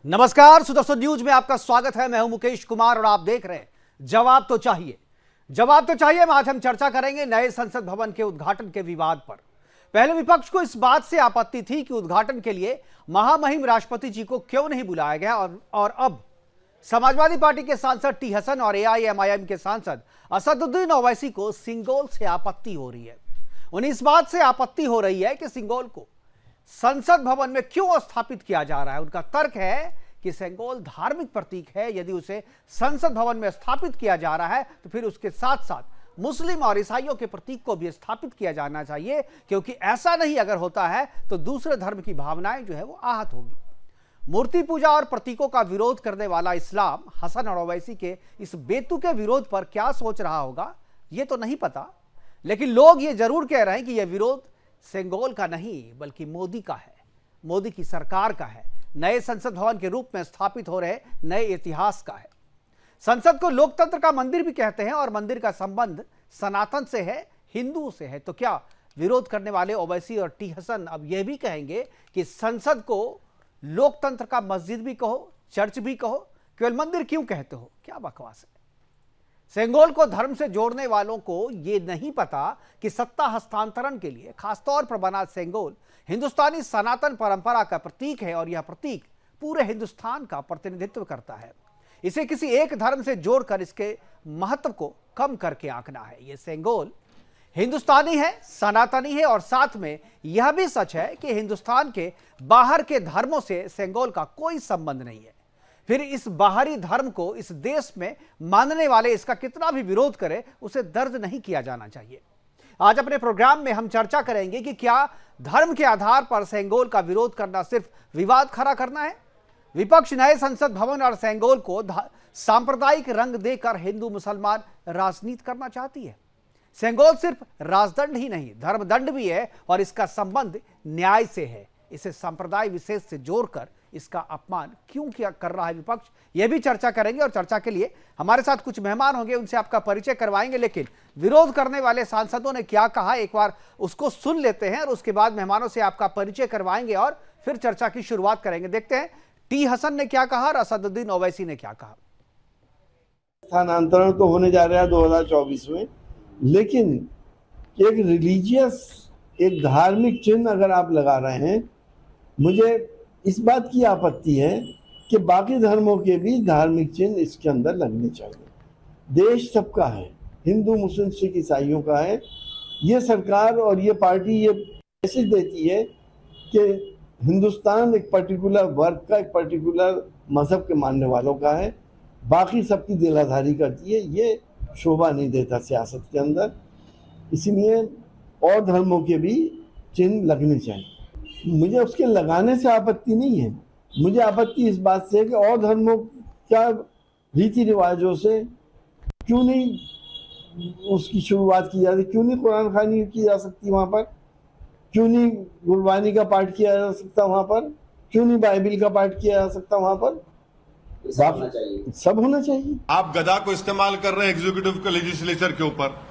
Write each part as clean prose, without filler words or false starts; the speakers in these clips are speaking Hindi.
नमस्कार सुदर्शन न्यूज में आपका स्वागत है। मैं हूं मुकेश कुमार और आप देख रहे हैं जवाब तो चाहिए। जवाब तो चाहिए में आज हम चर्चा करेंगे नए संसद भवन के उद्घाटन के विवाद पर। पहले विपक्ष को इस बात से आपत्ति थी कि उद्घाटन के लिए महामहिम राष्ट्रपति जी को क्यों नहीं बुलाया गया और अब समाजवादी पार्टी के सांसद टी हसन और एआईएमआईएम के सांसद असदुद्दीन ओवैसी को सिंगोल से आपत्ति हो रही है। उन्हें इस बात से आपत्ति हो रही है कि सिंगोल को संसद भवन में क्यों स्थापित किया जा रहा है। उनका तर्क है कि सिंगोल धार्मिक प्रतीक है, यदि उसे संसद भवन में स्थापित किया जा रहा है तो फिर उसके साथ साथ मुस्लिम और ईसाइयों के प्रतीक को भी स्थापित किया जाना चाहिए, क्योंकि ऐसा नहीं अगर होता है तो दूसरे धर्म की भावनाएं जो है वो आहत होगी। मूर्ति पूजा और प्रतीकों का विरोध करने वाला इस्लाम हसन और ओवैसी के इस बेतुके विरोध पर क्या सोच रहा होगा ये तो नहीं पता, लेकिन लोग ये जरूर कह रहे हैं कि यह विरोध सिंगोल का नहीं बल्कि मोदी का है, मोदी की सरकार का है, नए संसद भवन के रूप में स्थापित हो रहे नए इतिहास का है। संसद को लोकतंत्र का मंदिर भी कहते हैं और मंदिर का संबंध सनातन से है, हिंदुओं से है। तो क्या विरोध करने वाले ओवैसी और टी हसन अब यह भी कहेंगे कि संसद को लोकतंत्र का मस्जिद भी कहो, चर्च भी कहो, केवल मंदिर क्यों कहते हो? क्या बकवास है। सिंगोल को धर्म से जोड़ने वालों को यह नहीं पता कि सत्ता हस्तांतरण के लिए खासतौर पर बना सिंगोल हिंदुस्तानी सनातन परंपरा का प्रतीक है और यह प्रतीक पूरे हिंदुस्तान का प्रतिनिधित्व करता है। इसे किसी एक धर्म से जोड़कर इसके महत्व को कम करके आंकना है। यह सिंगोल हिंदुस्तानी है, सनातनी है और साथ में यह भी सच है कि हिंदुस्तान के बाहर के धर्मों से सिंगोल का कोई संबंध नहीं है। फिर इस बाहरी धर्म को इस देश में मानने वाले इसका कितना भी विरोध करें, उसे दर्ज नहीं किया जाना चाहिए। आज अपने प्रोग्राम में हम चर्चा करेंगे कि क्या धर्म के आधार पर सिंगोल का विरोध करना सिर्फ विवाद खड़ा करना है। विपक्ष नए संसद भवन और सिंगोल को सांप्रदायिक रंग देकर हिंदू मुसलमान राजनीति करना चाहती है। सिंगोल सिर्फ राजदंड ही नहीं, धर्मदंड भी है और इसका संबंध न्याय से है। इसे संप्रदाय विशेष से जोड़कर इसका अपमान क्यों किया कर रहा है विपक्ष, यह भी चर्चा करेंगे। और चर्चा के लिए हमारे साथ कुछ मेहमान होंगे, उनसे आपका परिचय करवाएंगे। लेकिन विरोध करने वाले सांसदों ने क्या कहा, एक बार उसको सुन लेते हैं और उसके बाद मेहमानों से आपका परिचय करवाएंगे और फिर चर्चा की शुरुआत करेंगे। देखते हैं टी हसन ने क्या कहा और असदुद्दीन ओवैसी ने क्या कहा। स्थानांतरण तो होने जा रहा है 2024 में, लेकिन एक रिलीजियस, एक धार्मिक चिन्ह अगर आप लगा रहे हैं, मुझे इस बात की आपत्ति है कि बाकी धर्मों के भी धार्मिक चिन्ह इसके अंदर लगने चाहिए। देश सबका है, हिंदू मुस्लिम सिख ईसाइयों का है। ये सरकार और ये पार्टी ये मैसेज देती है कि हिंदुस्तान एक पर्टिकुलर वर्ग का, एक पर्टिकुलर मजहब के मानने वालों का है, बाकी सबकी दिलाधारी करती है। ये शोभा नहीं देता सियासत के अंदर, इसीलिए और धर्मों के भी चिन्ह लगने चाहिए। मुझे उसके लगाने से आपत्ति नहीं है, मुझे आपत्ति इस बात से है कि और धर्मों का रीति रिवाजों से क्यों नहीं उसकी शुरुआत की जाती, क्यों नहीं कुरान खानी की जा सकती वहाँ पर, क्यों नहीं गुरबानी का पाठ किया जा सकता वहाँ पर, क्यों नहीं बाइबिल का पाठ किया जा सकता वहाँ पर। सब होना चाहिए। आप गधा को इस्तेमाल कर रहे हैं एग्जीक्यूटिव के लेजिस्लेचर के ऊपर।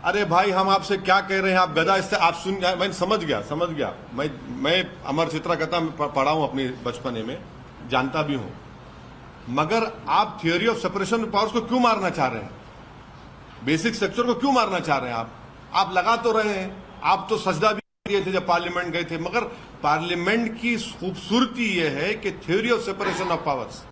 अरे भाई, हम आपसे क्या कह रहे हैं, आप गधा इससे आप सुन, मैं समझ गया। मैं अमर चित्रा कथा में पढ़ा हूं अपनी बचपने में, जानता भी हूं। मगर आप theory of separation of powers को क्यों मारना चाह रहे हैं? बेसिक स्ट्रक्चर को क्यों मारना चाह रहे हैं? आप लगा तो रहे हैं, आप तो सजदा भी दिए थे जब पार्लियामेंट गए थे। मगर पार्लियामेंट की खूबसूरती यह है कि theory of separation of powers.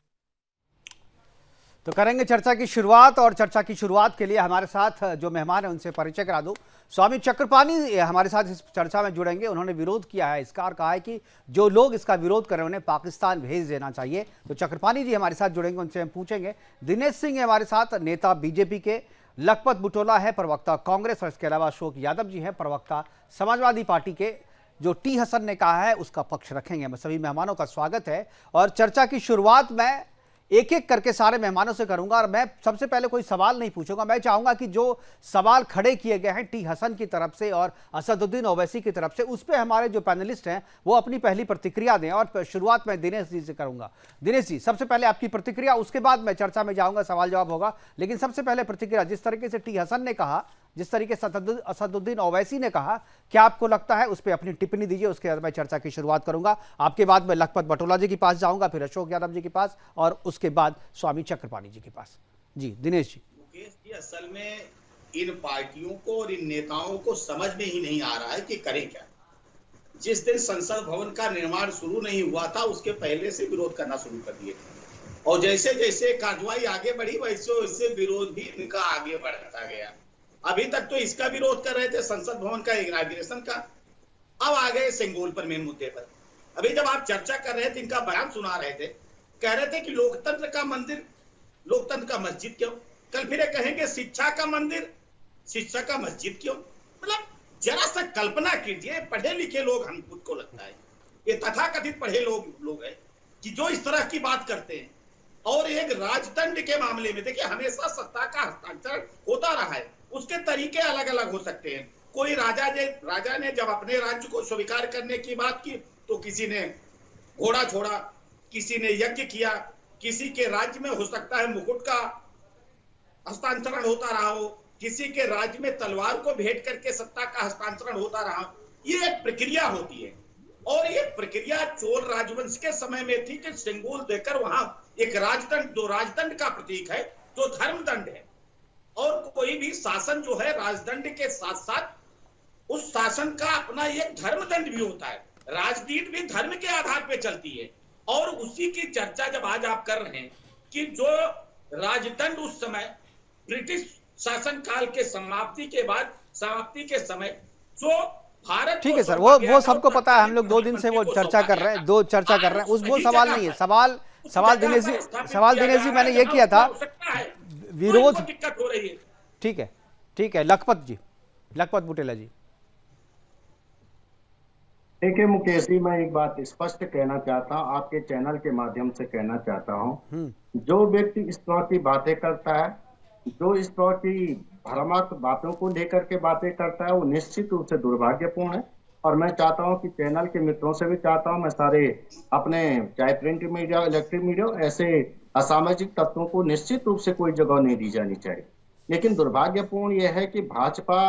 तो करेंगे चर्चा की शुरुआत और चर्चा की शुरुआत के लिए हमारे साथ जो मेहमान हैं उनसे परिचय करा दूं। स्वामी चक्रपाणी हमारे साथ इस चर्चा में जुड़ेंगे। उन्होंने विरोध किया है इसका और कहा है कि जो लोग इसका विरोध कर रहे हैं उन्हें पाकिस्तान भेज देना चाहिए। तो चक्रपाणी जी हमारे साथ जुड़ेंगे, उनसे हम पूछेंगे। दिनेश सिंह है हमारे साथ, नेता बीजेपी के। लखपत बुटोला है प्रवक्ता कांग्रेस और इसके अलावा अशोक यादव जी हैं प्रवक्ता समाजवादी पार्टी के। जो टी हसन ने कहा है उसका पक्ष रखेंगे। मैं सभी मेहमानों का स्वागत है और चर्चा की शुरुआत मैं एक एक करके सारे मेहमानों से करूंगा और मैं सबसे पहले कोई सवाल नहीं पूछूंगा। मैं चाहूंगा कि जो सवाल खड़े किए गए हैं टी हसन की तरफ से और असदुद्दीन ओवैसी की तरफ से, उस पर हमारे जो पैनलिस्ट हैं वो अपनी पहली प्रतिक्रिया दें। और शुरुआत मैं दिनेश जी से करूंगा। दिनेश जी, सबसे पहले आपकी प्रतिक्रिया, उसके बाद मैं चर्चा में जाऊंगा, सवाल जवाब होगा। लेकिन सबसे पहले प्रतिक्रिया, जिस तरीके से टी हसन ने कहा जिस तरीके से असदुद्दीन ओवैसी ने कहा, क्या आपको लगता है? उस पर अपनी टिप्पणी दीजिए, उसके बाद मैं चर्चा की शुरुआत करूंगा। आपके बाद मैं लखपत बटोला जी के पास जाऊंगा, फिर अशोक यादव जी के पास और उसके बाद स्वामी चक्रपाणी जी के पास। जी दिनेश जी। मुकेश जी, असल में इन पार्टियों को और इन नेताओं को समझ में ही नहीं आ रहा है कि करें क्या। जिस दिन संसद भवन का निर्माण शुरू नहीं हुआ था, उसके पहले से विरोध करना शुरू कर दिए और जैसे जैसे कार्रवाई आगे बढ़ी वैसे वैसे विरोध भी इनका आगे बढ़ता गया। अभी तक तो इसका विरोध कर रहे थे, संसद भवन का इनॉग्रेशन का। अब आ गए सेंगोल पर, मेन मुद्दे पर। अभी जब आप चर्चा कर रहे थे, इनका बयान सुना रहे थे, कह रहे थे कि लोकतंत्र का मंदिर, लोकतंत्र का मस्जिद क्यों? कल फिर कहेंगे शिक्षा का मंदिर, शिक्षा का मस्जिद क्यों? मतलब जरा सा कल्पना कीजिए, पढ़े लिखे लोग हम खुद को लगता है, ये तथाकथित पढ़े लोग हैं कि जो इस तरह की बात करते हैं। और एक राजदंड के मामले में देखिए, हमेशा सत्ता का हस्तांतरण होता रहा है, उसके तरीके अलग अलग हो सकते हैं। कोई राजा ने जब अपने राज्य को स्वीकार करने की बात की तो किसी ने घोड़ा छोड़ा, किसी ने यज्ञ किया, किसी के राज्य में हो सकता है मुकुट का हस्तांतरण होता रहा हो, किसी के राज्य में तलवार को भेंट करके सत्ता का हस्तांतरण होता रहा। ये एक प्रक्रिया होती है और ये प्रक्रिया चोल राजवंश के समय में थी कि सिंगूल देकर वहां एक राजदंड, जो राजदंड का प्रतीक है, जो धर्मदंड है। और कोई भी शासन जो है राजदंड के साथ साथ उस शासन का अपना एक धर्मदंड भी होता है। राजनीति भी धर्म के आधार पर चलती है और उसी की चर्चा जब आज आप कर रहे हैं कि जो राजदंड उस समय ब्रिटिश शासन काल के समाप्ति के समय जो भारत, ठीक है सर, वो सबको पता है। हम लोग 2 दिन से वो चर्चा कर रहे हैं, वो सवाल नहीं है। सवाल दिनेश जी मैंने ये किया था, विरोध। दिक्कत हो रही है। ठीक है लखपत बुटेला जी। देखिए मुकेश जी, मैं एक बात स्पष्ट कहना चाहता हूँ, आपके चैनल के माध्यम से कहना चाहता हूँ, जो व्यक्ति इस तरह की बातें करता है, जो इस तरह की भ्रमात्मक बातों को लेकर के बातें करता है, वो निश्चित रूप से दुर्भाग्यपूर्ण है। और मैं चाहता हूं कि चैनल के मित्रों से भी चाहता हूं, मैं सारे अपने चाहे प्रिंट मीडिया, इलेक्ट्रिक मीडिया, ऐसे असामाजिक तत्वों को निश्चित रूप से कोई जगह नहीं दी जानी चाहिए। लेकिन दुर्भाग्यपूर्ण यह है कि भाजपा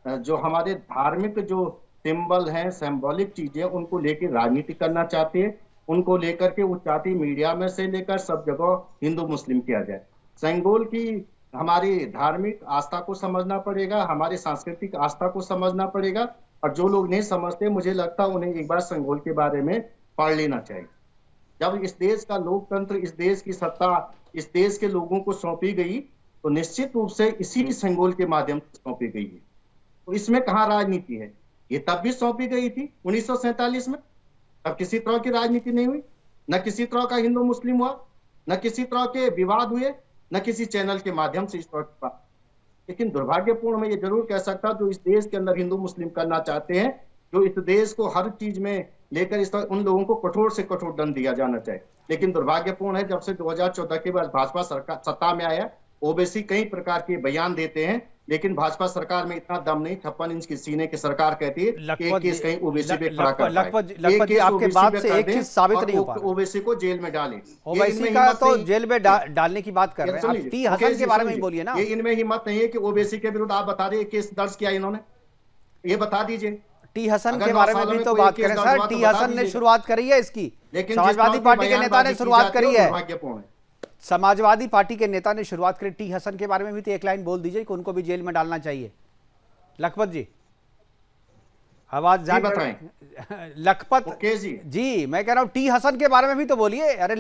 जो हमारे धार्मिक जो सिंबल हैं, सिंबॉलिक चीजें, उनको लेकर राजनीति करना चाहती है। उनको लेकर के वो चाहती मीडिया में से लेकर सब जगह हिंदू मुस्लिम किया जाए। सेंगोल की हमारी धार्मिक आस्था को समझना पड़ेगा, हमारी सांस्कृतिक आस्था को समझना पड़ेगा। और जो लोग नहीं समझते, मुझे लगता है उन्हें एक बार सेंगोल के बारे में पढ़ लेना चाहिए। जब इस देश का लोकतंत्र, इस देश की सत्ता इस देश के लोगों को सौंपी गई तो निश्चित रूप से इसी सेंगोल के माध्यम से सौंपी गई है। तो इसमें कहाँ राजनीति है? ये तब भी सौंपी गई थी 1947 में, तब किसी तरह की राजनीति नहीं हुई, न किसी तरह का हिंदू मुस्लिम हुआ, न किसी तरह के विवाद हुए, न किसी चैनल के माध्यम से इस तरह की बात। लेकिन दुर्भाग्यपूर्ण मैं ये जरूर कह सकता हूं, जो इस देश के अंदर हिंदू मुस्लिम करना चाहते हैं, जो इस देश को हर चीज में लेकर इस तरह, उन लोगों को कठोर से कठोर दंड दिया जाना चाहिए। लेकिन दुर्भाग्यपूर्ण है, जब से 2014 के बाद भाजपा सरकार सत्ता में आया, ओबीसी कई प्रकार के बयान देते हैं, लेकिन भाजपा सरकार में इतना दम नहीं। 56 इंच की सीने की सरकार कहती है कि एक केस कहीं ओबीसी पे खड़ा कर पाए, आपके बात से एक चीज साबित नहीं हो पा रहा, ओबीसी को जेल में डाले। ओबीसी का तो जेल में डालने की बात कर रहे हैं आप, टी हसन के बारे में बोलिए ना। ये इनमें हिम्मत नहीं है कि ओबीसी के विरुद्ध आप बता रहे केस दर्ज किया इन्होंने, ये बता दीजिए। टी हसन के बारे में भी तो बात करें सर। टी हसन ने शुरुआत करी है इसकी, समाजवादी पार्टी के नेता ने शुरुआत करी है, समाजवादी पार्टी के नेता ने शुरुआत करी। टी हसन के बारे में भी तो एक लाइन बोल दीजिए कि उनको भी जेल में डालना चाहिए। लखपत जी आवाज जान बताएं। लखपत जी मैं कह रहा हूं टी हसन के बारे में भी तो बोलिए। अरे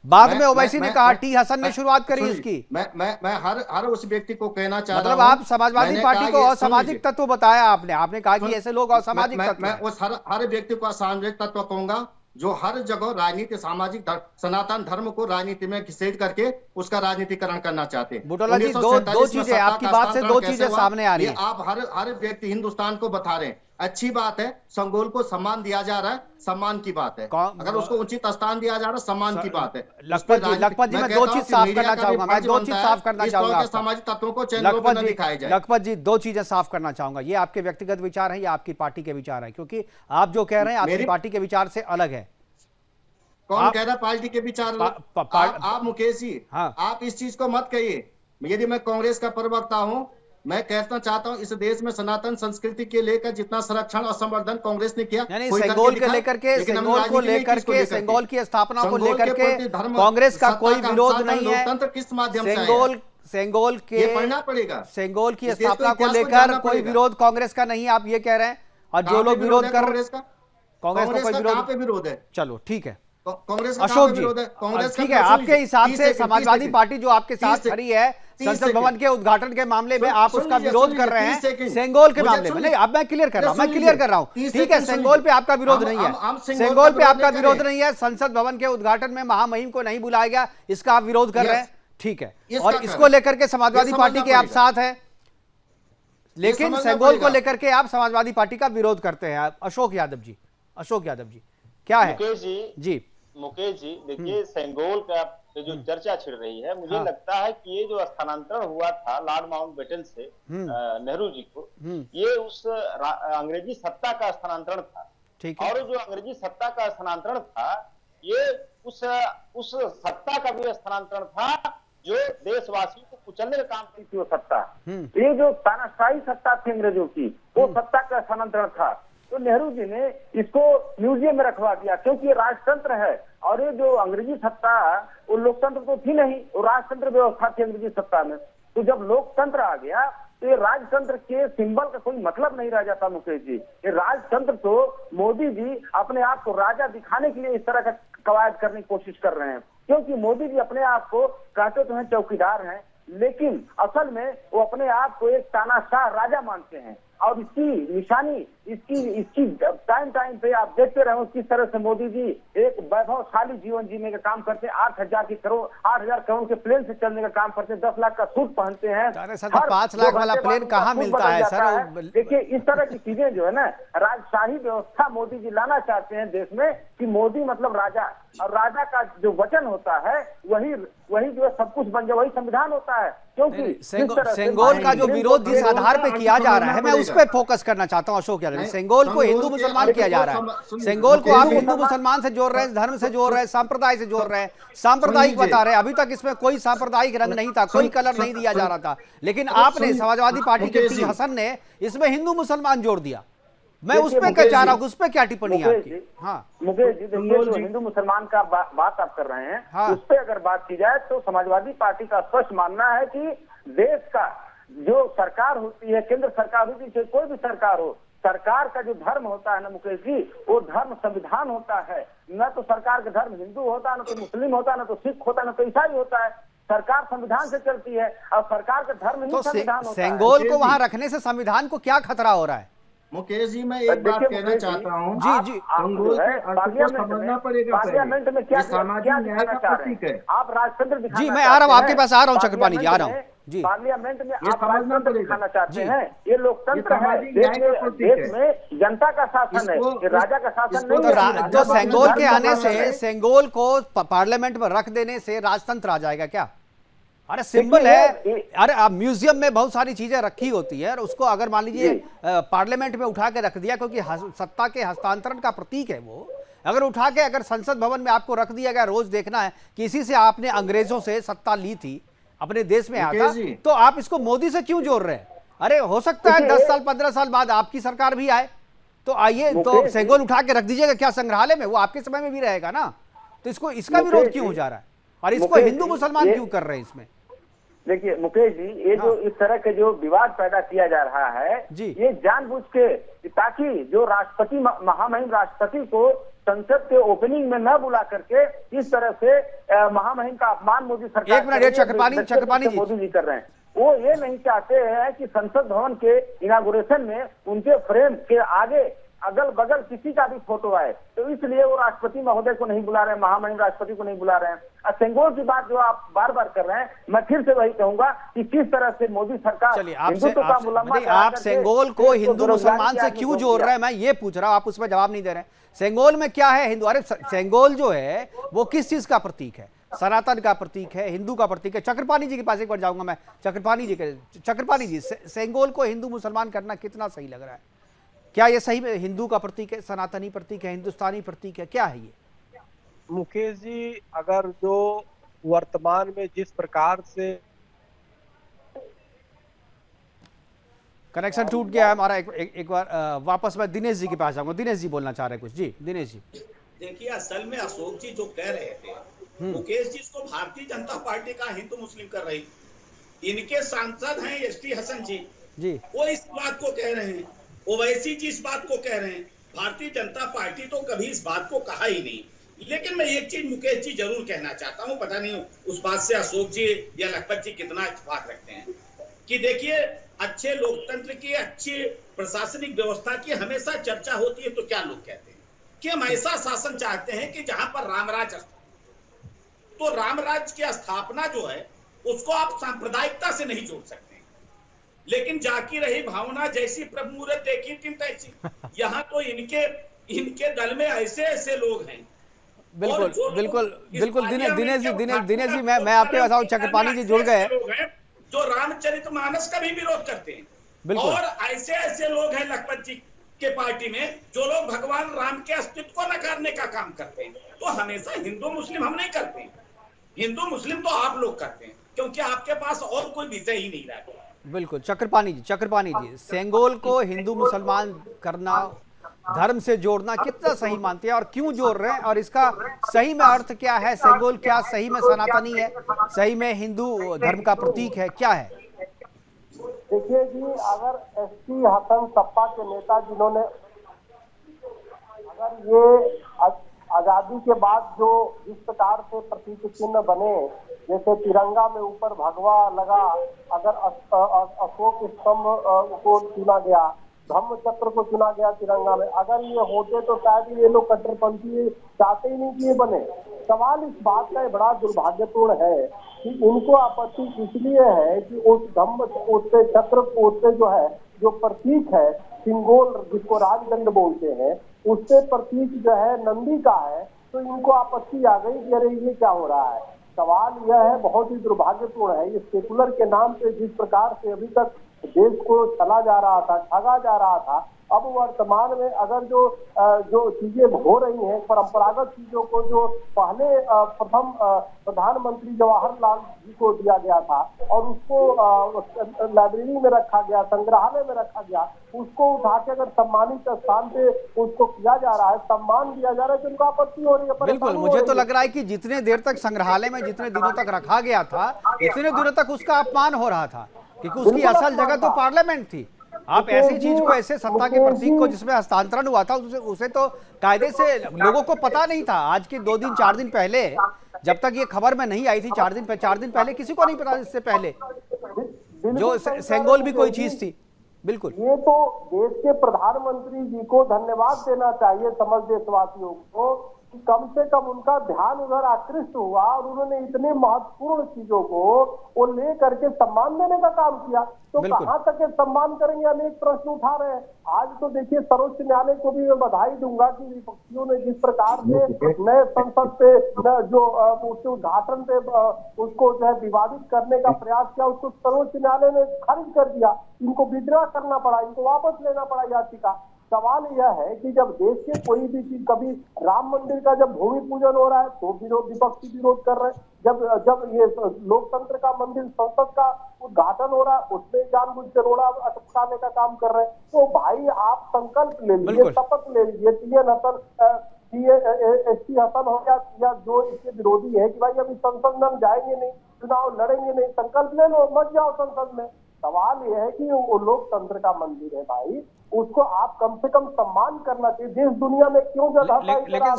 बाद में ओवैसी ने कहा, टी हसन ने शुरुआत करी इसकी। मैं हर उस व्यक्ति को कहना चाहता हूं, मतलब आप समाजवादी पार्टी को असामाजिक तत्व बताया आपने कहा कि ऐसे लोग असामाजिक तत्व। मैं उस हर व्यक्ति को असामाजिक तत्व कहूंगा जो हर जगह राजनीति, सामाजिक सनातन धर्म को राजनीति में घिसेट करके उसका राजनीतिकरण करना चाहते हैं। बुटोला जी दो चीजें आपकी बात से, दो चीजें सामने आ रही है। आप हर व्यक्ति हिंदुस्तान को बता रहे हैं, अच्छी बात है, संगोल को सम्मान दिया जा रहा है, सम्मान की बात है। अगर उसको उचित स्थान दिया जा रहा है, सम्मान की बात है। लखपत जी मैं दो चीज साफ करना चाहूंगा, मैं दो चीज साफ करना चाहूंगा। सामाजिक तत्वों को चैनलों पर न दिखाया जाए। लखपत जी दो चीजें साफ करना चाहूंगा, ये आपके व्यक्तिगत विचार है या आपकी पार्टी के विचार है? क्योंकि आप जो कह रहे हैं आपकी पार्टी के विचार से अलग है। कौन कह रहा पार्टी के विचार? आप मुकेश जी, आप इस चीज को मत कहिए। यदि मैं कांग्रेस का प्रवक्ता हूं मैं कहना चाहता हूं, इस देश में सनातन संस्कृति के लेकर जितना संरक्षण और संवर्धन कांग्रेस ने किया, यानी कोई करके सेंगोल के दिखाए, लेकर के, लेकिन हमने सेंगोल को राजनीति नहीं की लेकर इसको के, लेकर सेंगोल की स्थापना को संगोल लेकर के प्रति धर्म, कांग्रेस का सत्ता कोई विरोध हस्तांतरण, नहीं है। लोकतंत्र किस माध्यम से आया है? सेंगोल ये के, पढ़ना पड़ेगा। सेंगोल की इस देश को स्थापना को इतिहास को लेकर जानना कोई पड़ेगा। विरोध कांग्रेस का नहीं है, आप ये कह रहे हैं। और जो कहाँ पे लोग विरोध है कर, कांग्रेस का? कांग्रेस का कोई कहाँ विरोध, पे विरोध है? चलो ठीक है कांग्रेस का अशोक कहाँ पे जी, विरोध है? कांग्रेस का ठीक है, तो सुन आपके लीजिए, हिसाब 30 से सेकंड, समाजवादी 30 पार्टी जो आपके साथ 30 खड़ी है 30 संसद सेकंड। भवन के उद्घाटन के मामले में, आप सुन उसका लीजिए, विरोध सुन कर लीजिए, रहे 30 हैं सेकंड। सेंगोल के मुझे मामले में। सुन नहीं, अब मैं क्लियर कर रहा हूँ, मैं सुन क्लियर लीजिए, कर रहा हूँ, 30 ठीक है, सेकंड सुन सेंगोल पे लीजिए। आपका विरोध नहीं है, हम सेंगोल पे का आपका विरोध विरोध करें। नहीं है, संसद भवन के उद्घाटन में महामहिम को नहीं बुलाया गया, इसका आप विरोध कर रहे हैं, ठीक है। इसका और कर इसको रहे हैं। लेकर के समाजवादी ये पार्टी समझना के आप पड़ेगा। साथ है, लेकिन समझना सेंगोल को पड़ेगा। लेकर के आप समाजवादी पार्टी का विरोध करते हैं। अशोक यादव जी, अशोक यादव जी क्या है? मुकेश जी देखिए, सेंगोल का जो चर्चा छिड़ रही है, मुझे हाँ। लगता है कि ये जो स्थानांतरण हुआ था लॉर्ड माउंटबेटन से नेहरू जी को, ये उस अंग्रेजी सत्ता का स्थानांतरण था। ठीक है। और जो अंग्रेजी सत्ता का स्थानांतरण था, ये उस सत्ता का भी स्थानांतरण था जो देशवासियों को कुचलने का काम की थी वो सत्ता। ये जो तानाशाही सत्ता थी अंग्रेजों की, वो सत्ता का स्थानांतरण था। तो नेहरू जी ने इसको म्यूजियम में रखवा दिया, क्योंकि ये राजतंत्र है। और ये जो अंग्रेजी सत्ता, वो लोकतंत्र तो थी नहीं, वो राजतंत्र व्यवस्था थी अंग्रेजी सत्ता में। तो जब लोकतंत्र आ गया तो ये राजतंत्र के सिंबल का कोई मतलब नहीं रह जाता मुकेश जी। ये राजतंत्र तो मोदी जी अपने आप को राजा दिखाने के लिए इस तरह का कवायद करने की कोशिश कर रहे हैं, क्योंकि मोदी जी अपने आप को कहते तो हैं चौकीदार हैं, लेकिन असल में वो अपने आप को एक तानाशाह राजा मानते हैं। और इसकी निशानी, इसकी टाइम पे आप देखते रहो किस तरह से मोदी जी एक वैभवशाली जीवन जीने का काम करते हैं। 8,000 करोड़ के प्लेन से चलने का काम करते हैं, 10 लाख का सूट पहनते हैं। अरे सर, 5 लाख वाला प्लेन कहाँ मिलता है सर? देखिए, इस तरह की चीजें जो है ना, राजशाही व्यवस्था मोदी जी लाना चाहते हैं देश में, कि मोदी मतलब राजा, और राजा का जो वचन होता है वही जो है सब कुछ बन जाए, वही संविधान होता है। क्योंकि सेंगोल का जो विरोध जिस आधार पे किया जा रहा है, मैं उस पे फोकस करना चाहता हूं अशोक यादव। सेंगोल को हिंदू मुसलमान किया जा रहा है, सेंगोल को आप हिंदू मुसलमान से जोड़ रहे हैं, धर्म से जोड़ रहे हैं, सांप्रदाय से जोड़ रहे हैं, सांप्रदायिक बता रहे हैं। अभी तक इसमें कोई सांप्रदायिक रंग नहीं था, कोई कलर नहीं दिया जा रहा था, लेकिन आपने समाजवादी पार्टी के पी हसन ने इसमें हिंदू मुसलमान जोड़ दिया। मैं उस पे क्या चाह रहा हूँ, उस पे क्या टिप्पणी है आपकी? हाँ मुकेश जी, देखिए, जो हिंदू मुसलमान का बात आप कर रहे हैं, हाँ। उस पे अगर बात की जाए तो समाजवादी पार्टी का स्पष्ट मानना है कि देश का जो सरकार होती है, केंद्र सरकार होती है, कोई भी सरकार हो, सरकार का जो धर्म होता है ना मुकेश जी, वो धर्म संविधान होता है। न तो सरकार का धर्म हिंदू होता है, न तो मुस्लिम होता है, न तो सिख होता है, न तो ईसाई होता है। सरकार संविधान से चलती है, और सरकार का धर्म ही संविधान होता है। सेंगोल को वहां रखने से संविधान को क्या खतरा हो रहा है? मुकेश जी, मैं एक बात कहना चाहता हूँ, जी सेंगोल के अर्थ को समझना पड़ेगा। पार्लियामेंट में क्या सामाजिक न्याय का प्रतीक है। आप राजतंत्र दिखाना जी, मैं आ रहा हूँ आपके पास, आ रहा हूँ चक्रपाणी जी, आ रहा हूँ जी। पार्लियामेंट में ये आप समझना राजतंत्र पड़ेगा। दिखाना चाहते जी। हैं, ये लोकतंत्र है, देश में जनता का शासन है, ये राजा का शासन नहीं है। तो सेंगोल के आने से, सेंगोल को पार्लियामेंट में रख देने से राजतंत्र आ जाएगा क्या? अरे सिंबल है, अरे आप म्यूजियम में बहुत सारी चीजें रखी होती है, और उसको अगर मान लीजिए पार्लियामेंट में उठा के रख दिया, क्योंकि सत्ता के हस्तांतरण का प्रतीक है वो, अगर उठा के अगर संसद भवन में आपको रख दिया गया, रोज देखना है कि इसी से आपने अंग्रेजों से सत्ता ली थी, अपने देश में आया था, तो आप इसको मोदी से क्यों जोड़ रहे हैं? अरे हो सकता है 10 साल 15 साल बाद आपकी सरकार भी आए, तो आइए, तो सेंगोल उठा के रख दीजिएगा क्या संग्रहालय में? वो आपके समय में भी रहेगा ना। तो इसको, इसका विरोध क्यों हो जा रहा है, और इसको हिंदू मुसलमान क्यों कर रहे हैं इसमें? देखिए मुकेश जी, ये जो इस तरह के जो विवाद पैदा किया जा रहा है, ये जानबूझ के, ताकि जो राष्ट्रपति, महामहिम राष्ट्रपति को संसद के ओपनिंग में न बुला करके इस तरह से महामहिम का अपमान मोदी सरकार, एक मिनट, चक्रपाणी जी, मोदी जी कर रहे हैं। वो ये नहीं चाहते हैं कि संसद भवन के इनागुरेशन में उनके फ्रेम के आगे अगल बगल किसी का भी फोटो आए, तो इसलिए वो राष्ट्रपति महोदय को नहीं बुला रहे हैं, महामहिम राष्ट्रपति को नहीं बुला रहे हैं। और सेंगोल की बात जो आप बार बार कर रहे हैं, मैं फिर से वही कहूंगा कि किस तरह से मोदी सरकार आप सेंगोल को हिंदू मुसलमान से क्यों जोड़ रहे हैं, मैं ये पूछ रहा हूं, आप उसमें जवाब नहीं दे रहे हैं। सेंगोल में क्या है हिंदू? अरे सेंगोल जो है वो किस चीज का प्रतीक है? सनातन का प्रतीक है, हिंदू का प्रतीक है। चक्रपाणी जी के पास एक बार जाऊंगा मैं, चक्रपाणी जी, सेंगोल को हिंदू मुसलमान करना कितना सही लग रहा है? क्या ये सही में हिंदू का प्रतीक है, सनातनी प्रतीक है, हिंदुस्तानी प्रतीक है, क्या है ये? मुकेश जी, अगर जो वर्तमान में जिस प्रकार से कनेक्शन टूट गया है हमारा। एक बार वापस मैं दिनेश जी के पास जाऊंगा। दिनेश जी बोलना चाह रहे हैं कुछ। जी दिनेश जी। देखिए, असल में अशोक जी जो कह रहे थे, मुकेश जी इसको भारतीय जनता पार्टी का हिंदू मुस्लिम कर रही। इनके सांसद हैं एसटी हसन जी, वो इस बात को कह रहे हैं, ओवैसी जी इस बात को कह रहे हैं। भारतीय जनता पार्टी तो कभी इस बात को कहा ही नहीं। लेकिन मैं एक चीज मुकेश जी जरूर कहना चाहता हूं, पता नहीं उस बात से अशोक जी या लखपत जी कितना इत्तेफाक रखते हैं, कि देखिए अच्छे लोकतंत्र की, अच्छी प्रशासनिक व्यवस्था की हमेशा चर्चा होती है तो क्या लोग कहते हैं कि हम ऐसा शासन चाहते हैं कि जहां पर रामराज, तो रामराज की स्थापना जो है उसको आप सांप्रदायिकता से नहीं जोड़ सकते। लेकिन जाकी रही भावना, जैसी प्रभु मूरत देखी थी तैसी। यहाँ तो इनके दल में ऐसे ऐसे लोग हैं। बिल्कुल बिल्कुल बिल्कुल दिनेश जी मैं आपके पास आऊं। चक्रपाणी जी जुड़ गए, जो रामचरितमानस का भी विरोध करते हैं। और ऐसे ऐसे लोग हैं लखपत जी के पार्टी में जो लोग भगवान राम के अस्तित्व को नकारने का काम करते हैं। तो हमेशा हिंदू मुस्लिम हम नहीं करते, हिंदू मुस्लिम तो आप लोग करते हैं, क्योंकि आपके पास और कोई विषय ही नहीं रहा। बिल्कुल। चक्रपाणी जी, सेंगोल को हिंदू मुसलमान करना, धर्म से जोड़ना कितना सही मानते हैं और क्यों जोड़ रहे हैं, और इसका सही में अर्थ क्या है? सेंगोल क्या सही में सनातनी है, सही में हिंदू धर्म का प्रतीक है, क्या है? देखिए जी, अगर एसटी हसन सपा के नेता जिन्होंने, अगर ये आजादी के बाद जो जिस प्रकार से प्रतीक चिन्ह बने, जैसे तिरंगा में ऊपर भगवा लगा, अगर अशोक स्तंभ को चुना गया, धम्म चक्र को चुना गया तिरंगा में, अगर ये होते तो शायद ये लोग कट्टरपंथी चाहते ही नहीं कि ये बने। सवाल इस बात का बड़ा दुर्भाग्यपूर्ण है कि इनको आपत्ति इसलिए है कि उस धम्म उससे चक्र उससे जो है, जो प्रतीक है सिंगोल जिसको राजदंड बोलते हैं, उससे प्रतीक जो है नंदी का है, तो इनको आपत्ति आ गई कि अरे ये क्या हो रहा है। सवाल यह है, बहुत ही दुर्भाग्यपूर्ण है, ये सेकुलर के नाम पे जिस प्रकार से अभी तक देश को चला जा रहा था, ठगा जा रहा था, अब वर्तमान में अगर जो चीजें हो रही हैं, परंपरागत चीजों को जो पहले प्रथम प्रधानमंत्री जवाहरलाल जी को दिया गया था और उसको लाइब्रेरी में रखा गया, संग्रहालय में रखा गया, उसको उठा के अगर सम्मानित स्थान पे उसको किया जा रहा है, सम्मान दिया जा रहा है, तो उनको आपत्ति हो रही है। बिल्कुल, मुझे तो लग रहा है कि जितने देर तक संग्रहालय में जितने दिनों तक रखा गया था, इतने दिनों तक उसका अपमान हो रहा था, क्योंकि उसकी असल जगह तो पार्लियामेंट थी। आप ऐसी चीज को, ऐसे सत्ता के प्रतीक को जिसमें हस्तांतरण हुआ था, उसे तो कायदे से लोगों को पता नहीं था। आज के 2 दिन 4 दिन पहले, जब तक ये खबर में नहीं आई थी, 4 दिन पहले किसी को नहीं पता इससे पहले जो सेंगोल भी कोई चीज थी। बिल्कुल, ये तो देश के प्रधानमंत्री जी को धन्यवाद देना चाहिए, समझ देशवासियों को, कि कम से कम उनका ध्यान उधर आकृष्ट हुआ और उन्होंने इतने महत्वपूर्ण चीजों को वो ले करके सम्मान देने का काम किया। तो कहां तक ये सम्मान करेंगे, अनेक प्रश्न उठा रहे हैं। आज तो देखिए, सर्वोच्च न्यायालय को भी मैं बधाई दूंगा कि विपक्षियों ने जिस प्रकार से नए संसद पे जो उसके उद्घाटन पे उसको जो है विवादित करने का प्रयास किया, उसको सर्वोच्च न्यायालय ने खारिज कर दिया। इनको विड्रॉ करना पड़ा, इनको वापस लेना पड़ा याचिका। सवाल यह है कि जब देश के कोई भी चीज, कभी राम मंदिर का जब भूमि पूजन हो रहा है तो विपक्षी विरोध कर रहे हैं, जब ये लोकतंत्र का मंदिर संसद का उद्घाटन हो रहा है उसमें जानबूझ के रोड़ा अटकाने का काम कर रहे हैं। तो भाई आप संकल्प ले लीजिए, शपथ ले लीजिए, एसटी हसन हो या जो इसके विरोधी है कि भाई अभी संसद में हम जाएंगे नहीं, चुनाव लड़ेंगे नहीं, संकल्प ले लो, मत जाओ संसद में। सवाल यह है कि वो लोकतंत्र का मंदिर है भाई, उसको आप कम से कम सम्मान करना चाहिए। देश दुनिया में क्यों लेकिन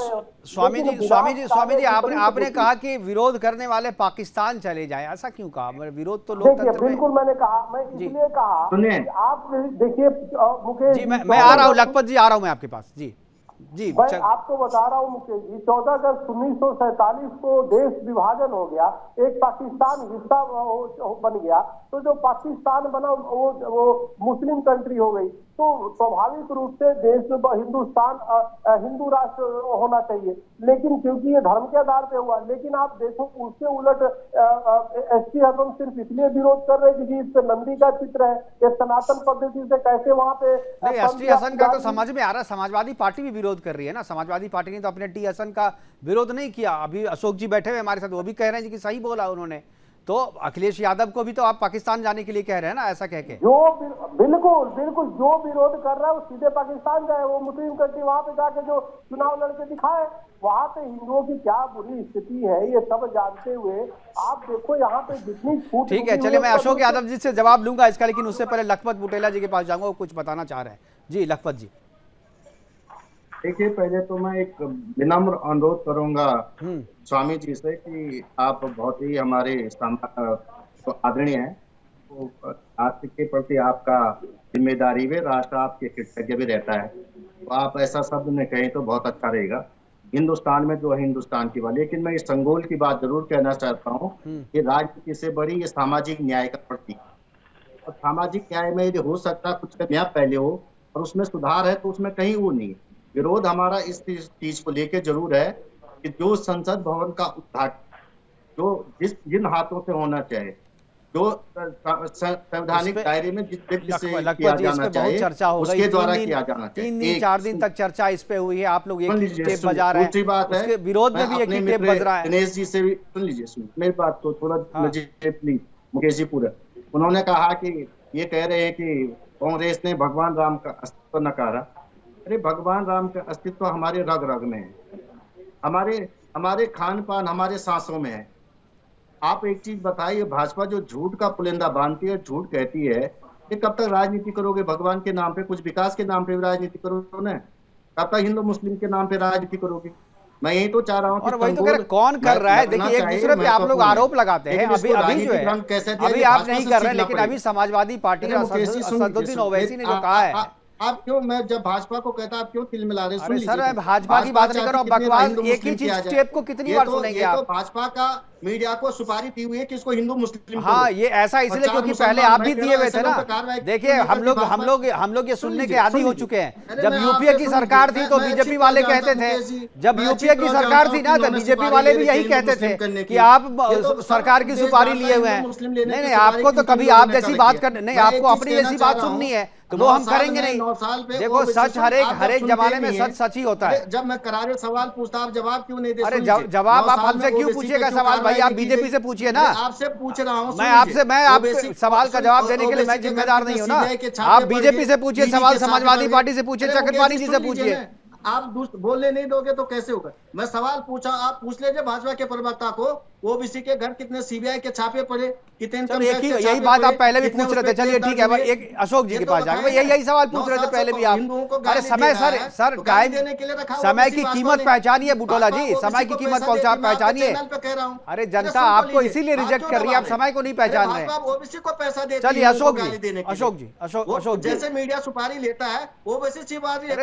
स्वामी जी आपने कहा कि विरोध करने वाले पाकिस्तान चले जाएं, ऐसा क्यों कहा? विरोध तो लोकतंत्र में। बिल्कुल, मैंने कहा, मैं इसलिए कहा कि आप देखिए मुकेश जी, मैं आ रहा हूँ, लखपत जी आ रहा हूँ मैं आपके पास। जी मैं आपको बता रहा हूँ मुकेश जी, 14 अगस्त 1947 को देश विभाजन हो गया, एक पाकिस्तान हिस्सा बन गया, तो जो पाकिस्तान बना वो मुस्लिम कंट्री हो गई। तो स्वाभाविक रूप से देश में हिंदुस्तान हिंदू राष्ट्र होना चाहिए, लेकिन क्योंकि ये धर्म के आधार पे हुआ। लेकिन आप देखो उसके उलट एसटी हसन सिर्फ इसलिए विरोध कर रहे हैं कि इस पे नंदी का चित्र है, ये सनातन पद्धति से कैसे वहां पे। एसटी हसन का तो समझ में आ रहा है, समाजवादी पार्टी भी विरोध कर रही है ना। समाजवादी पार्टी ने तो अपने टी हसन का विरोध नहीं किया। अभी अशोक जी बैठे हुए हमारे साथ, वो भी कह रहे हैं कि सही बोला उन्होंने। तो अखिलेश यादव को भी तो आप पाकिस्तान जाने के लिए कह रहे हैं ना, ऐसा कह के। जो बिल्कुल बिल्कुल जो विरोध कर रहा है वो सीधे पाकिस्तान जाए, वो मुस्लिम कंट्री वहां पे जाके जो चुनाव लड़के दिखाए। वहां पे हिंदुओं की क्या बुरी स्थिति है ये सब जानते हुए आप देखो यहाँ पे जितनी छूट। ठीक है, चलिए मैं अशोक यादव जी से जवाब लूंगा इसका, लेकिन उससे पहले लखपत बुटेला जी के पास जाऊंगा, वो कुछ बताना चाह रहे हैं। जी लखपत जी। देखिए, पहले तो मैं एक विनम्र अनुरोध करूंगा स्वामी जी से कि आप बहुत ही हमारे तो आदरणीय हैं, तो राष्ट्र के प्रति आपका जिम्मेदारी भी, राष्ट्र आपके कृतज्ञ भी रहता है, तो आप ऐसा शब्द में कहें तो बहुत अच्छा रहेगा। हिंदुस्तान में जो है हिंदुस्तान की बात, लेकिन मैं इस संगोल की बात जरूर कहना चाहता हूँ कि राजनीति से बड़ी ये सामाजिक न्याय का प्रतीक, और सामाजिक न्याय में यदि हो सकता कुछ नया पहले हो और उसमें सुधार है तो उसमें कहीं वो नहीं। विरोध हमारा इस चीज को लेके जरूर है कि जो संसद भवन का उद्घाटन जो जिन हाथों से होना चाहिए, जो संवैधानिक दायरे में जिस व्यक्ति से किया जाना चाहिए उसके द्वारा किया जाना चाहिए। 3 दिन 4 दिन तक चर्चा इस पे हुई है, आप लोग एक ही टेप बजा रहे हैं। दूसरी बात है, विरोध में भी एक ही टेप बज रहा है। दिनेश जी से भी सुन लीजिए, मेरी बात को थोड़ा प्लीज, मुकेश जी पूरा। उन्होंने कहा कि ये कह रहे हैं कि कांग्रेस ने भगवान राम का अस्तित्व नकारा। अरे भगवान राम का अस्तित्व हमारे रग रग में है, हमारे खान पान, हमारे सांसों में है। आप एक चीज बताइए, भाजपा जो झूठ का पुलिंदा बांधती है, झूठ कहती है, ये कब तक राजनीति करोगे? भगवान के नाम पे, कुछ विकास के नाम पे राजनीति करोगे ना? कब तक हिंदू मुस्लिम के नाम पे राजनीति करोगे? मैं यही तो चाह रहा हूँ। और वही तो कह रहे, कौन कर रहा है? देखिए, एक दूसरे पे आप लोग आरोप लगाते हैं। अभी जो है, अभी आप नहीं कर रहे हैं, लेकिन अभी समाजवादी पार्टी असदुद्दीन ओवैसी ने जो कहा है। आप क्यों, मैं जब भाजपा को कहता आप क्यों तिल मिला रहे? अरे सर, मैं भाजपा की बात नहीं कर रहा हूँ, बकवास एक ही चीज टेप को कितनी बार सुनेंगे आप? तो भाजपा का मीडिया को सुपारी दी हुई है कि इसको हिंदू मुस्लिम। हाँ, ये ऐसा इसलिए क्योंकि पहले आप भी दिए हुए थे ना। देखिए, हम लोग ये सुनने के आदी हो चुके हैं। जब यूपीए की सरकार थी तो बीजेपी वाले कहते थे, जब यूपीए की सरकार थी ना तो बीजेपी वाले भी यही कहते थे कि आप सरकार की सुपारी लिए हुए हैं। नहीं, आपको तो कभी आप जैसी बात कर, नहीं, आपको अपनी जैसी बात सुननी है तो वो हम करेंगे नहीं। देखो, सच हर एक जमाने में सच ही होता है। जब मैं करारे सवाल पूछता आप जवाब क्यों नहीं देते? अरे जवाब आप हमसे क्यों पूछिएगा सवाल? भाई आप बीजेपी से पूछिए ना। आपसे पूछ रहा हूँ, मैं आपके सवाल का जवाब देने के लिए मैं जिम्मेदार नहीं हूँ ना। आप बीजेपी से पूछिए सवाल, समाजवादी पार्टी से पूछिए, चक्रपाणी जी से पूछिए। आप बोलने नहीं दोगे तो कैसे होगा? मैं सवाल पूछा, आप पूछ लीजिए भाजपा के प्रवक्ता को, ओबीसी के घर कितने सीबीआई के छापे पड़े, कितने यही बात आप पहले भी पूछ रहे थे। चलिए ठीक है, एक अशोक जी के पास जाएंगे। यही सवाल पूछ रहे थे पहले भी आप। अरे सर टाइम देने के लिए समय की कीमत पहचानिए बुटोला जी, समय की कीमत पहचानिए। अरे जनता आपको इसीलिए रिजेक्ट कर रही है, आप समय को नहीं पहचान रहे। ओबीसी को पैसा देते, चलिए अशोक जी, जैसे मीडिया सुपारी लेता है, ओबीसी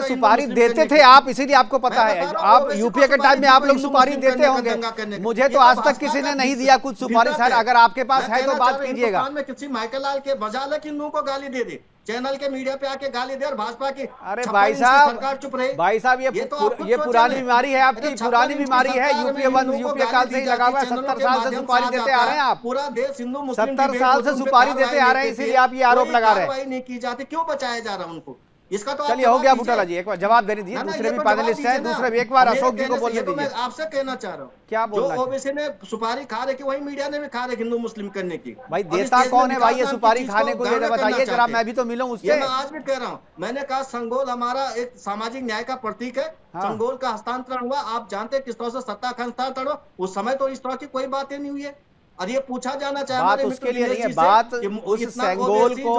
सुपारी देते थे आप, इसीलिए आपको पता है। आप यूपीए के टाइम में आप लोग सुपारी देते होंगे, मुझे तो आज तक किसी ने नहीं दिया कुछ सुपारी। सर अगर आपके पास है तो बात कीजिएगा। में किसी माइकल लाल के बजाल हिंदुओं को गाली दे दे, चैनल के मीडिया पे आके गाली दे, और भाजपा की अरे भाई साहब चुप रहे। भाई साहब, ये पुरानी बीमारी है आपकी, पुरानी बीमारी है। यूपीए काल से ही लगा हुआ है। 70 साल से सुपारी देते आ रहे हैं आप। पूरा देश हिंदू मुस्लिम 70 साल से सुपारी देते आ रहे हैं, इसीलिए आप ये आरोप लगा रहे हैं। नहीं की जाती, क्यों बचाया जा रहा है उनको? इसका तो चलिए हो गया बुटोला जी, एक बार जवाब दे दीजिए। दूसरे भी पैनलिस्ट हैं, दूसरे भी एक बार अशोक जी को बोलने दीजिए। आपसे कहना चाह रहा हूँ, क्या बोलना? जो ओबीसी ने सुपारी खा रहे, वही मीडिया ने भी खा रहे हिंदू मुस्लिम करने की। भाई देता कौन है भाई ये सुपारी खाने को? ये बताइए जरा, मैं भी तो मिलूं उससे। मैं आज भी कह रहा हूँ, मैंने कहा संगोल हमारा एक सामाजिक न्याय का प्रतीक है। संगोल का हस्तांतरण हुआ, आप जानते हैं किस तरह से सत्ता का हस्तांतरण हुआ। उस समय तो इस तरह की कोई बातें नहीं हुई है, और ये पूछा जाना चाहिए। बात उसके लिए नहीं है, बात उस सेंगोल को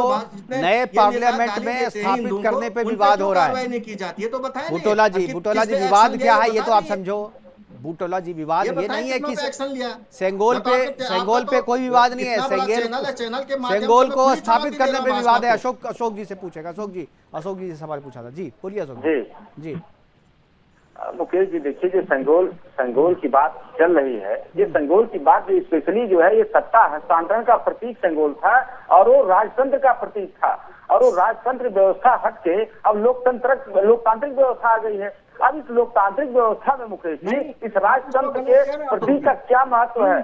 नए पार्लियामेंट में स्थापित करने पे विवाद हो रहा है। की जाती है तो बताएं। बुटोला जी विवाद क्या है ये तो आप समझो। बुटोला जी विवाद ये नहीं है कि सेंगोल पे कोई विवाद नहीं है। सेंगोल को स्थापित करने पे विवाद है। अशोक जी से पूछेगा। अशोक जी से सवाल पूछा था। जी बोलिए अशोक जी। मुकेश जी, देखिए जो संगोल की बात चल रही है, ये संगोल की बात जो स्पेशली जो है, ये सत्ता हस्तांतरण का प्रतीक संगोल था, और वो राजतंत्र का प्रतीक था। और वो राजतंत्र व्यवस्था हट के अब लोकतांत्रिक व्यवस्था आ गई है। अब इस लोकतांत्रिक व्यवस्था में मुकेश जी, इस राजतंत्र के प्रतीक का क्या महत्व है?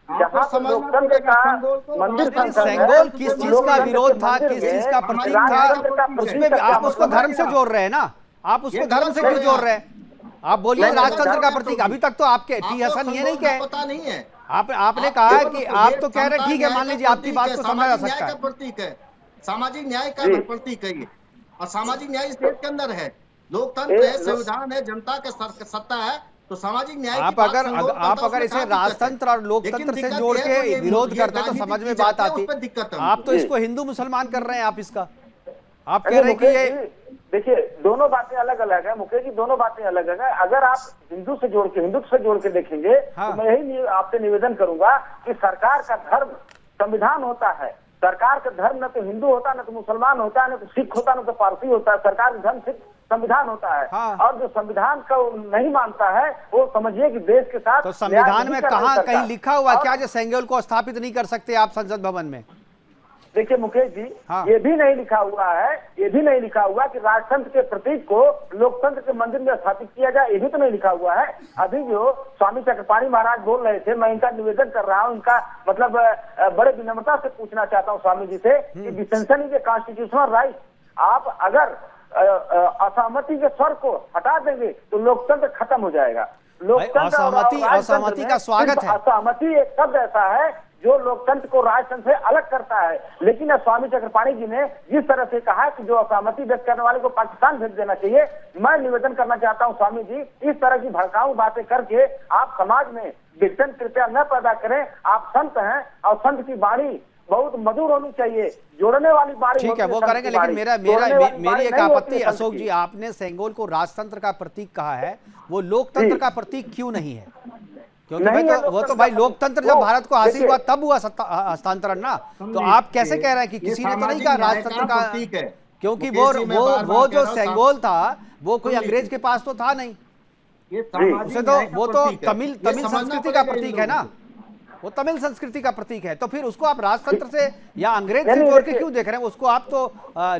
जहाँ पर लोकतंत्र का मंदिर, सेंगोल किस चीज का विरोध था, किस चीज का प्रतीक था, उसमें आप उसको धर्म से जोड़ रहे हैं ना। आप उसको धर्म से क्यों जोड़ रहे हैं? आप बोलिए राजतंत्र का प्रतीक। अभी तक तो आपके टी हसन ये नहीं कहे, पता नहीं है। आपने कहा है कि आप तो कह रहे ठीक है, मान लीजिए आपकी बात को समझा जा सकता है। प्रतीक है, सामाजिक न्याय का प्रतीक है ये, और सामाजिक न्याय इस देश के अंदर है। लोकतंत्र है, संविधान है, जनता के सत्ता है, तो सामाजिक न्याय आप अगर इसे राजतंत्र और लोकतंत्र से जोड़ के विरोध करते तो समझ में बात आती। आप तो इसको हिंदू मुसलमान कर रहे हैं। आप इसका आप कह रहे हैं कि ये देखिए दोनों बातें अलग अलग है मुकेश जी, दोनों बातें अलग अलग है। अगर आप हिंदुत्व से जोड़ के देखेंगे तो मैं यही आपसे निवेदन करूंगा कि सरकार का धर्म संविधान होता है। सरकार का धर्म न तो हिंदू होता, न तो मुसलमान होता, न तो सिख होता, न तो पारसी होता है। सरकार का धर्म सिर्फ संविधान होता है। और जो संविधान का नहीं मानता है वो समझिए कि देश के साथ तो संविधान में कहाँ कहीं लिखा हुआ क्या जो सेंगोल को स्थापित नहीं कर सकते आप संसद भवन में? देखिए मुकेश जी, ये भी नहीं लिखा हुआ है, ये भी नहीं लिखा हुआ कि राजतंत्र के प्रतीक को लोकतंत्र के मंदिर में स्थापित किया जाए, ये भी तो नहीं लिखा हुआ है। अभी जो स्वामी चक्रपाणी महाराज बोल रहे थे, मैं इनका निवेदन कर रहा हूँ, इनका मतलब बड़े विनम्रता से पूछना चाहता हूँ स्वामी जी से कि डिसेंशन इज ए कॉन्स्टिट्यूशनल राइट। आप अगर असहमति के स्वर को हटा देंगे तो लोकतंत्र खत्म हो जाएगा। लोकतंत्र असहमति का स्वागत है। असहमति एक शब्द ऐसा है जो लोकतंत्र को राजतंत्र से अलग करता है। लेकिन स्वामी चक्रपाणी जी ने जिस तरह से कहा कि जो असहमति व्यक्त करने वाले को पाकिस्तान भेज देना चाहिए, मैं निवेदन करना चाहता हूं स्वामी जी, इस तरह की भड़काऊ बातें करके आप समाज में विघटन कृपया न पैदा करें। आप संत हैं और संत की वाणी बहुत मधुर होनी चाहिए, जोड़ने वाली बाणी। ठीक है, वो करेंगे, लेकिन मेरी एक आपत्ति अशोक जी, आपने सेंगोल को राजतंत्र का प्रतीक कहा है, वो लोकतंत्र का प्रतीक क्यों नहीं है? क्योंकि वो तो भाई लोकतंत्र जब भारत को हासिल हुआ तब हुआ हस्तांतरण ना। तो आप कैसे कह रहे हैं कि किसी ने तो नहीं कहा राजतंत्र का? क्योंकि वो जो सेंगोल था वो कोई अंग्रेज के पास तो था नहीं, उसे तो वो तो तमिल संस्कृति का प्रतीक है ना, वो तमिल संस्कृति का प्रतीक है। तो फिर उसको आप राजतंत्र से या अंग्रेज से जोड़ के क्यों देख रहे हैं? उसको आप तो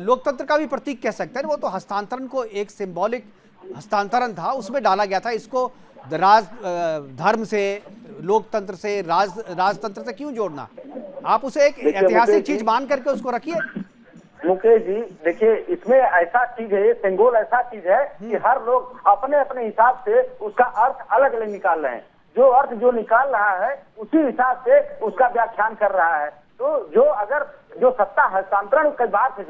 लोकतंत्र का भी प्रतीक कह सकते हैं। वो तो हस्तांतरण को एक सिंबॉलिक हस्तांतरण था, उसमें डाला गया था। इसको धर्म से, लोकतंत्र से, राजतंत्र से क्यों जोड़ना? आप उसे एक ऐतिहासिक चीज मान करके उसको रखिए। मुकेश जी देखिए, इसमें ऐसा चीज है, सेंगोल ऐसा चीज है कि हर लोग अपने अपने हिसाब से उसका अर्थ अलग अलग निकाल रहे हैं। जो अर्थ जो निकाल रहा है उसी हिसाब से उसका व्याख्यान कर रहा है। तो जो अगर जो सत्ता हस्तांतरण की बात है,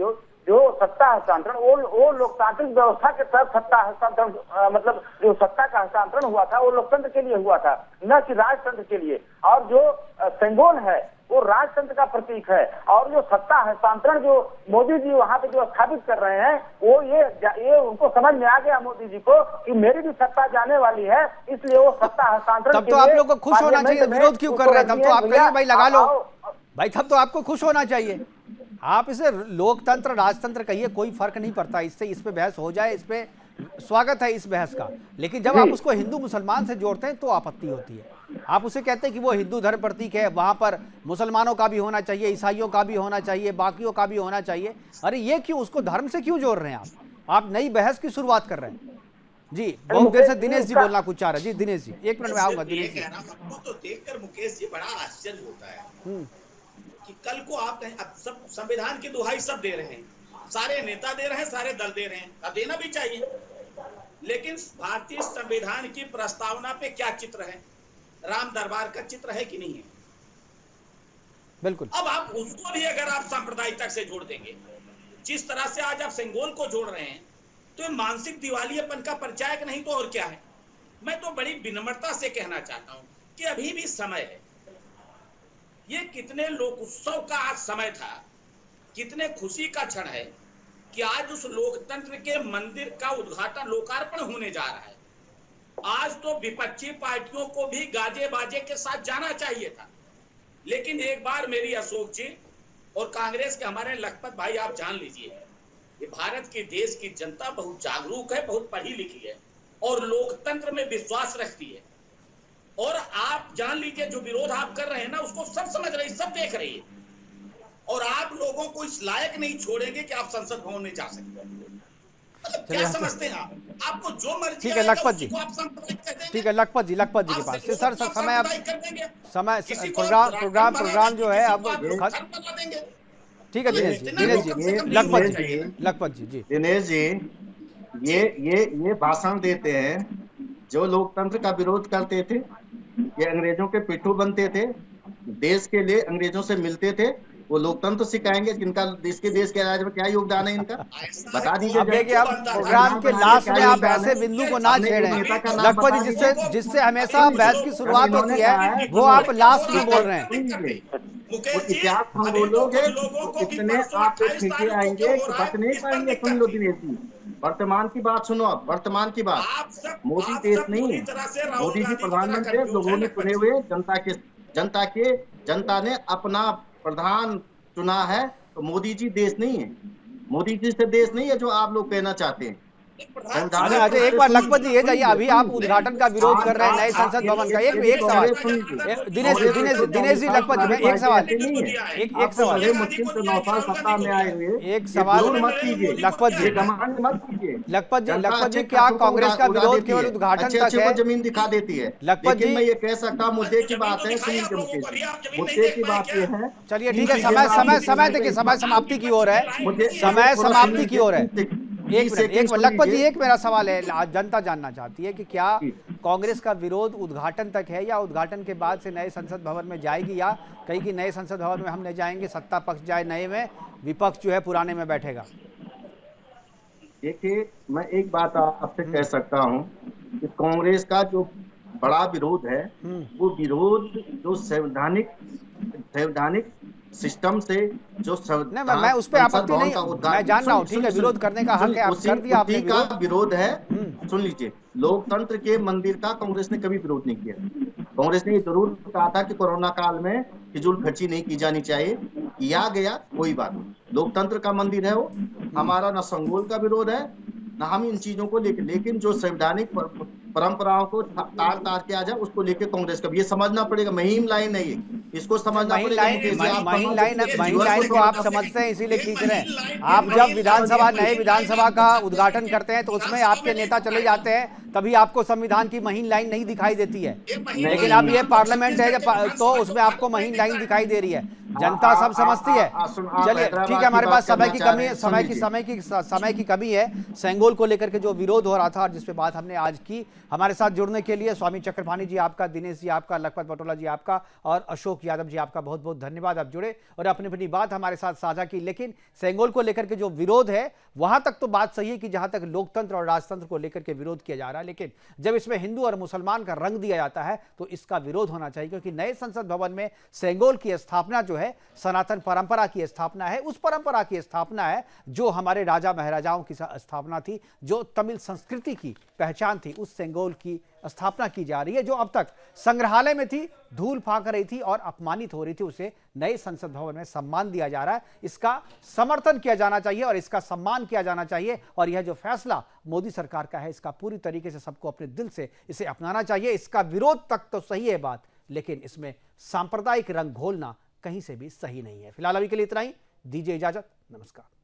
जो सत्ता हस्तांतरण वो लोकतांत्रिक व्यवस्था के तहत सत्ता हस्तांतरण, मतलब जो सत्ता का हस्तांतरण हुआ था वो लोकतंत्र के लिए हुआ था, न कि राजतंत्र के लिए। और जो सेंगोल है वो राजतंत्र का प्रतीक है। और जो सत्ता हस्तांतरण जो मोदी जी वहां पे जो स्थापित कर रहे हैं, वो ये उनको समझ में आ गया मोदी जी को कि मेरी भी सत्ता जाने वाली है, इसलिए वो सत्ता हस्तांतरण। तब तो आप लोग को खुश होना चाहिए, विरोध क्यों कर रहे हैं? तब तो आप कहिए भाई लगा लो भाई, तब तो आपको खुश होना चाहिए। आप इसे लोकतंत्र राजतंत्र कहिए, कोई फर्क नहीं पड़ता, इससे इस पे बहस हो जाए, इस पे स्वागत है इस बहस का। लेकिन जब आप उसको हिंदू मुसलमान से जोड़ते हैं तो आपत्ति होती है। आप उसे कहते हैं कि वो हिंदू धर्म प्रतीक है, वहां पर मुसलमानों का भी होना चाहिए, ईसाइयों का भी होना चाहिए, बाकियों का भी होना चाहिए। अरे ये क्यों, उसको धर्म से क्यों जोड़ रहे हैं आप नई बहस की शुरुआत कर रहे हैं। जी बहुत देर से दिनेश जी बोलना कुछ चाह रहे हैं। जी दिनेश जी, एक मिनट में आऊंगा। दिनेश जी तो देखकर मुकेश जी बड़ा आश्चर्य होता है कि कल को आप कहें, अब सब संविधान की दुहाई सब दे रहे हैं, सारे नेता दे रहे हैं, सारे दल दे रहे हैं, अब देना भी चाहिए। लेकिन भारतीय संविधान की प्रस्तावना पे क्या चित्र है? राम दरबार का चित्र है कि नहीं है? बिल्कुल। अब आप उसको भी अगर आप सांप्रदायिकता से जोड़ देंगे, जिस तरह से आज आप सेंगोल को जोड़ रहे हैं, तो मानसिक दिवालियेपन का परिचायक नहीं तो और क्या है? मैं तो बड़ी विनम्रता से कहना चाहता हूं कि अभी भी समय है। ये कितने लोक उत्सव का आज समय था, कितने खुशी का क्षण है कि आज उस लोकतंत्र के मंदिर का उद्घाटन, लोकार्पण होने जा रहा है। आज तो विपक्षी पार्टियों को भी गाजे बाजे के साथ जाना चाहिए था। लेकिन एक बार मेरी अशोक जी और कांग्रेस के हमारे लखपत भाई, आप जान लीजिए, ये भारत की देश की जनता बहुत जागरूक है, बहुत पढ़ी लिखी है और लोकतंत्र में विश्वास रखती है। और आप जान लीजिए, जो विरोध आप कर रहे हैं ना, उसको सब समझ रही, सब देख रही है। और आप लोगों को इस लायक नहीं छोड़ेंगे कि आप संसद भवन में जा सकते हैं। मतलब क्या समझते हैं आप? आपको जो मर्जी, ठीक है लखपत जी, ठीक है लखपत जी के पास सर समय, अब समय प्रोग्राम जो है अब, ठीक है दिनेश जी, लखपत जी जी दिनेश जी, ये भाषण देते हैं जो लोकतंत्र का विरोध करते थे, ये अंग्रेजों के पिट्ठू बनते थे, देश के लिए अंग्रेजों से मिलते थे, वो लोकतंत्र सिखाएंगे। इनका इसके देश के राज्य में क्या योगदान है इनका, बता दीजिए। अब देखिए, आप प्रोग्राम के लास्ट में आप ऐसे बिंदु को ना छेड़ें लखपत जी, जिससे हमेशा बहस की शुरुआत होती है वो आप लास्ट में बोल रहे हैं। इतिहास हम बोलोगे इतने आप खींचे आएंगे कि बच नहीं पाएंगे। सुन लो दिनेश जी, वर्तमान की बात सुनो। अब वर्तमान की बात, मोदी देश नहीं है, मोदी जी प्रधानमंत्री, लोगों ने चुने हुए जनता ने अपना प्रधान चुना है, तो मोदी जी देश नहीं है, मोदी जी से देश नहीं है जो आप लोग कहना चाहते हैं। अच्छा, एक बार लखपत जी ये जाइए, अभी आप उद्घाटन का विरोध कर रहे हैं नए संसद भवन का। एक सवाल दिनेश जी, लखपत जी, एक सवाल एक सवाल लखपत जी, क्या कांग्रेस का विरोध केवल उद्घाटन तक है? जमीन दिखा देती है लखपत जी। मैं ये कह सकता, मुद्दे की बात है, सुनिए मुद्दे की बात ये है। चलिए ठीक है, समय देखिए, समय समाप्ति की ओर है, समय समाप्ति की ओर है। एक मिनट लखपत जी, एक मेरा सवाल है, जनता जानना चाहती है कि क्या कांग्रेस का विरोध उद्घाटन तक है या उद्घाटन के बाद से नए संसद भवन में जाएगी, या कहीं की नए संसद भवन में हम नहीं जाएंगे, सत्ता पक्ष जाए नए में, विपक्ष जो है पुराने में बैठेगा? देखिए, मैं एक बात आपसे कह सकता हूं कि कांग्रेस का जो बड़ा विरोध है वो विरोध जो संवैधानिक सिस्टम से जो मैं उस पे आपत्ति नहीं, मैं जान रहा हूँ, ठीक है, विरोध करने का हक है, आप कर दिया आपने विरोध। का विरोध है। सुन लीजिए, लोकतंत्र के मंदिर का कांग्रेस ने कभी विरोध नहीं किया। कांग्रेस ने ये जरूर कहा था कि कोरोना काल में फिजूल खर्ची नहीं की जानी चाहिए, किया गया, कोई बात नहीं, लोकतंत्र का मंदिर है वो। हमारा न संगोल का विरोध है, न हम इन चीजों को लेकर, लेकिन जो संवैधानिक परंपराओं को तार के आ जाए उसको लेकर कांग्रेस का ये समझना पड़ेगा। मुहिम लाइन है ये, इसको समझना पड़ेगा। महिम लाइन को आप समझते हैं, इसीलिए खींच रहे हैं। आप जब नए विधानसभा का उद्घाटन करते हैं तो उसमें आपके नेता चले जाते हैं, तभी आपको संविधान की महीन लाइन नहीं दिखाई देती है, लेकिन अब ये पार्लियामेंट है तो उसमें आपको महीन लाइन दिखाई दे रही है। जनता सब समझती है। चलिए ठीक है, हमारे पास समय की कमी है, समय की कमी है। सेंगोल को लेकर के जो विरोध हो रहा था और जिस पे बात हमने आज की, हमारे साथ जुड़ने के लिए स्वामी चक्रपाणी जी आपका, दिनेश जी आपका, लखपत पटोला जी आपका और अशोक यादव जी आपका बहुत बहुत धन्यवाद। आप जुड़े और अपनी अपनी बात हमारे साथ साझा की। लेकिन सेंगोल को लेकर के जो विरोध है वहां तक तो बात सही है कि जहां तक लोकतंत्र और राजतंत्र को लेकर के विरोध किया जा रहा है, लेकिन जब इसमें हिंदू और मुसलमान का रंग दिया जाता है तो इसका विरोध होना चाहिए, क्योंकि नए संसद भवन में सेंगोल की स्थापना जो है सनातन परंपरा की स्थापना है, उस परंपरा की स्थापना है जो हमारे राजा महाराजाओं की स्थापना थी, जो तमिल संस्कृति की पहचान थी, उस सेंगोल की स्थापना की जा रही है, जो अब तक संग्रहालय में थी, धूल फांक रही थी और अपमानित हो रही थी, उसे नए संसद भवन में सम्मान दिया जा रहा है। इसका समर्थन किया जाना चाहिए और इसका सम्मान किया जाना चाहिए, और यह जो फैसला मोदी सरकार का है इसका पूरी तरीके से सबको अपने दिल से इसे अपनाना चाहिए। इसका विरोध तक तो सही है बात, लेकिन इसमें सांप्रदायिक रंग घोलना कहीं से भी सही नहीं है। फिलहाल अभी के लिए इतना ही, दीजिए इजाजत, नमस्कार।